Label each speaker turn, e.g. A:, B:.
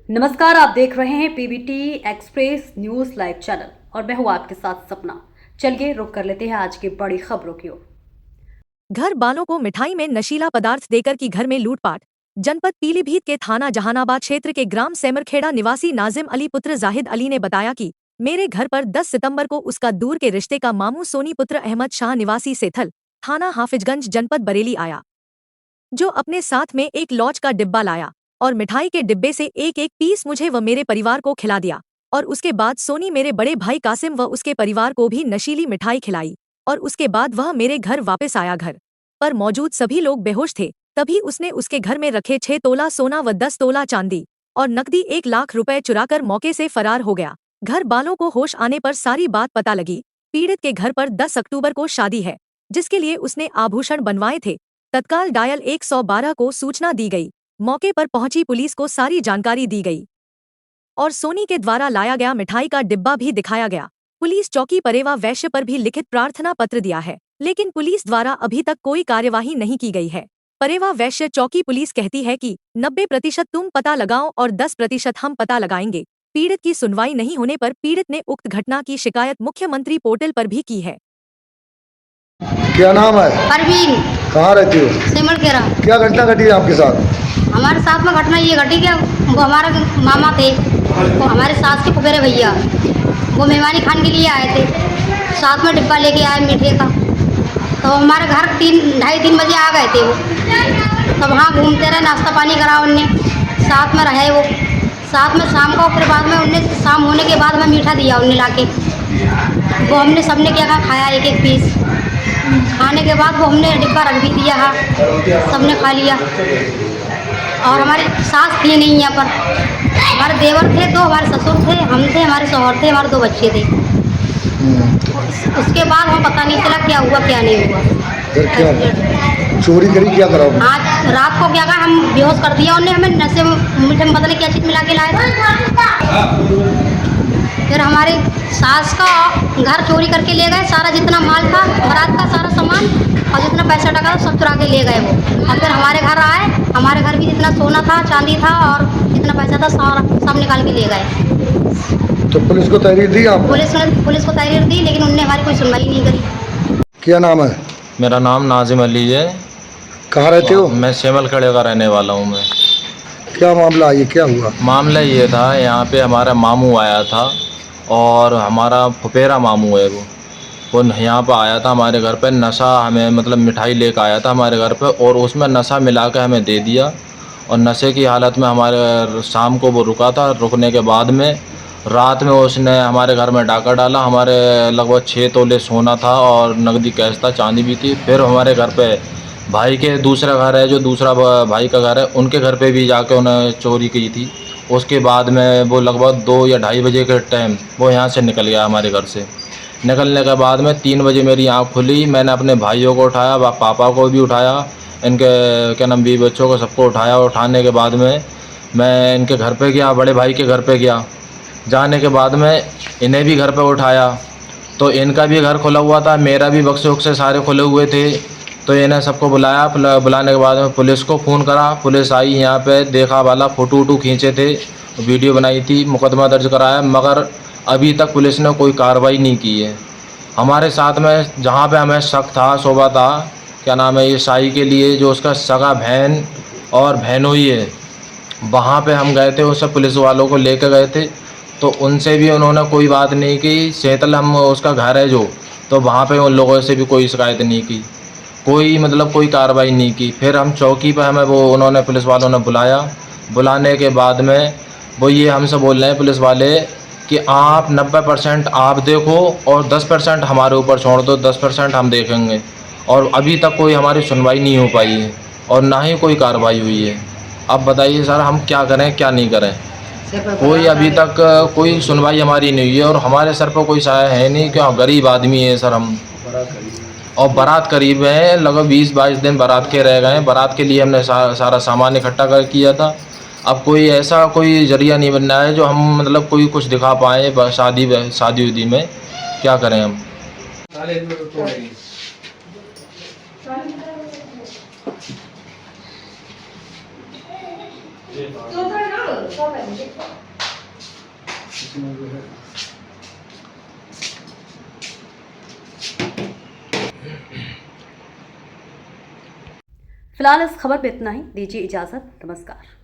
A: नमस्कार, आप देख रहे हैं PBT express news live channel और मैं हूं आपके साथ सपना। चलिए रुक कर लेते हैं आज की बड़ी खबरों की ओर।
B: घर वालों को मिठाई में नशीला पदार्थ देकर की घर में लूटपाट। जनपद पीलीभीत के थाना जहानाबाद क्षेत्र के ग्राम सेमरखेड़ा निवासी नाजिम अली पुत्र जाहिद अली ने बताया कि मेरे घर पर 10 सितंबर को उसका दूर के रिश्ते का मामू सोनी पुत्र अहमद शाह निवासी सेथल थाना हाफिजगंज जनपद बरेली आया, जो अपने साथ में एक लॉज का डिब्बा लाया और मिठाई के डिब्बे से एक एक पीस मुझे व मेरे परिवार को खिला दिया। और उसके बाद सोनी मेरे बड़े भाई कासिम व उसके परिवार को भी नशीली मिठाई खिलाई और उसके बाद वह मेरे घर वापस आया। घर पर मौजूद सभी लोग बेहोश थे। तभी उसने उसके घर में रखे 6 तोला सोना व 10 तोला चांदी और नकदी 1 लाख रुपए चुराकर मौके से फरार हो गया। घर वालों को होश आने पर सारी बात पता लगी। पीड़ित के घर पर 10 अक्टूबर को शादी है, जिसके लिए उसने आभूषण बनवाए थे। तत्काल डायल 112 को सूचना दी गई। मौके पर पहुंची पुलिस को सारी जानकारी दी गई और सोनी के द्वारा लाया गया मिठाई का डिब्बा भी दिखाया गया। पुलिस चौकी परेवा वैश्य पर भी लिखित प्रार्थना पत्र दिया है, लेकिन पुलिस द्वारा अभी तक कोई कार्यवाही नहीं की गई है। परेवा वैश्य चौकी पुलिस कहती है कि 90% तुम पता लगाओ और 10% हम पता लगाएंगे। पीड़ित की सुनवाई नहीं होने पर पीड़ित ने उक्त घटना की शिकायत मुख्यमंत्री पोर्टल पर भी की है।
C: क्या नाम है?
D: परवीन।
C: कहाँ रहती हो?
D: सेमरखेड़ा।
C: क्या घटना घटी है आपके साथ?
D: हमारे साथ में घटना ये घटी कि वो हमारा मामा थे, वो हमारे सास के फुफेरे भैया, वो मेहमानी खाने के लिए आए थे। साथ में डिब्बा लेके आए मीठे का, तो हमारे घर 2:30-3 बजे आ गए थे वो। तब वहाँ घूमते रहे, नाश्ता पानी करा उनने, साथ में रहे वो। साथ में शाम को फिर बाद में उनने शाम होने के बाद में मीठा दिया उनने लाके। वो हमने सबने क्या कहा खाया, एक एक पीस खाने के बाद वो हमने डिब्बा रख भी दिया है, सबने खा लिया। और हमारी सास थी नहीं यहाँ पर, हमारे देवर थे 2, हमारे ससुर थे, हम थे, हमारे शौहर थे, हमारे 2 बच्चे थे। उसके बाद हमें पता नहीं चला क्या हुआ क्या नहीं हुआ।
C: फिर क्या चोरी करी, क्या करा?
D: आज रात को क्या कहा, हम बेहोश कर दिया उन्हें, हमें नशे में मीठे में पता नहीं क्या चीज़ मिला के लाया था। फिर हमारे सास का घर चोरी करके ले गए, सारा जितना माल था, बारात का सारा सामान और जितना पैसा टका था सब चुरा के ले गए वो। और फिर हमारे घर आए, हमारे घर भी जितना सोना था, चांदी था और जितना पैसा था सारा सब निकाल के ले गए।
C: तो पुलिस को तहरीर दी आप?
D: पुलिस को तहरीर दी, लेकिन उनने हमारी कोई सुनवाई नहीं करी।
C: क्या नाम है?
E: मेरा नाम नाजिम अली है।
C: कहाँ रहते हो?
E: मैं सेमरखेड़े का रहने वाला हूँ। मैं
C: क्या मामला है, ये क्या हुआ?
E: मामला ये था, यहाँ पे हमारा मामू आया था और हमारा फुफेरा मामू है वो यहाँ पर आया था हमारे घर पे। नशा हमें मतलब मिठाई लेकर आया था हमारे घर पे और उसमें नशा मिला के हमें दे दिया। और नशे की हालत में हमारे शाम को वो रुका था। रुकने के बाद में रात में उसने हमारे घर में डाका डाला। हमारे लगभग 6 तोले सोना था और नकदी कैश था, चांदी भी थी। फिर हमारे घर पे भाई के दूसरा घर है, जो दूसरा भाई का घर है, उनके घर पे भी जाके उन्हें चोरी की थी। उसके बाद में वो लगभग 2 या 2:30 बजे के टाइम वो यहाँ से निकल गया हमारे घर से। निकलने के बाद में 3 बजे मेरी आँख खुली। मैंने अपने भाइयों को उठाया, पापा को भी उठाया, इनके क्या नाम बीवी बच्चों को सबको उठाया। उठाने के बाद में मैं इनके घर पे गया, बड़े भाई के घर पे गया। जाने के बाद में इन्हें भी घर पे उठाया, तो इनका भी घर खुला हुआ था, मेरा भी बक्से उक्से सारे खुले हुए थे। तो इन्हें सबको बुलाया। बुलाने के बाद में पुलिस को फ़ोन करा। पुलिस आई यहाँ पे, देखा वाला फ़ोटो वोटो खींचे थे, वीडियो बनाई थी, मुकदमा दर्ज कराया, मगर अभी तक पुलिस ने कोई कार्रवाई नहीं की है। हमारे साथ में जहाँ पे हमें शक था, शोभा था, क्या नाम है ये शाही के लिए, जो उसका सगा बहन और बहनोई है, वहाँ पे हम गए थे, उससे पुलिस वालों को लेकर गए थे। तो उनसे भी उन्होंने कोई बात नहीं की। सेतल हम उसका घर है जो, तो वहाँ पे उन लोगों से भी कोई शिकायत नहीं की, कोई मतलब कोई कार्रवाई नहीं की। फिर हम चौकी पर हमें वो उन्होंने पुलिस वालों ने बुलाया। बुलाने के बाद में वो ये हमसे बोल रहे हैं पुलिस वाले कि आप 90% आप देखो और 10% हमारे ऊपर छोड़ दो, 10% हम देखेंगे। और अभी तक कोई हमारी सुनवाई नहीं हो पाई है और ना ही कोई कार्रवाई हुई है। अब बताइए सर, हम क्या करें क्या नहीं करें? कोई अभी तक कोई सुनवाई हमारी नहीं हुई है और हमारे सर पर कोई साया है नहीं, क्यों गरीब आदमी है सर हम। और बारात करीब है, लगभग 20-22 दिन बारात के रह गए हैं। बारात के लिए हमने सारा सामान इकट्ठा कर किया था। अब कोई ऐसा कोई जरिया नहीं बन रहा है जो हम मतलब कोई कुछ दिखा पाएँ शादी उदी में। क्या करें हम?
A: फिलहाल इस खबर में इतना ही। दीजिए इजाजत। नमस्कार।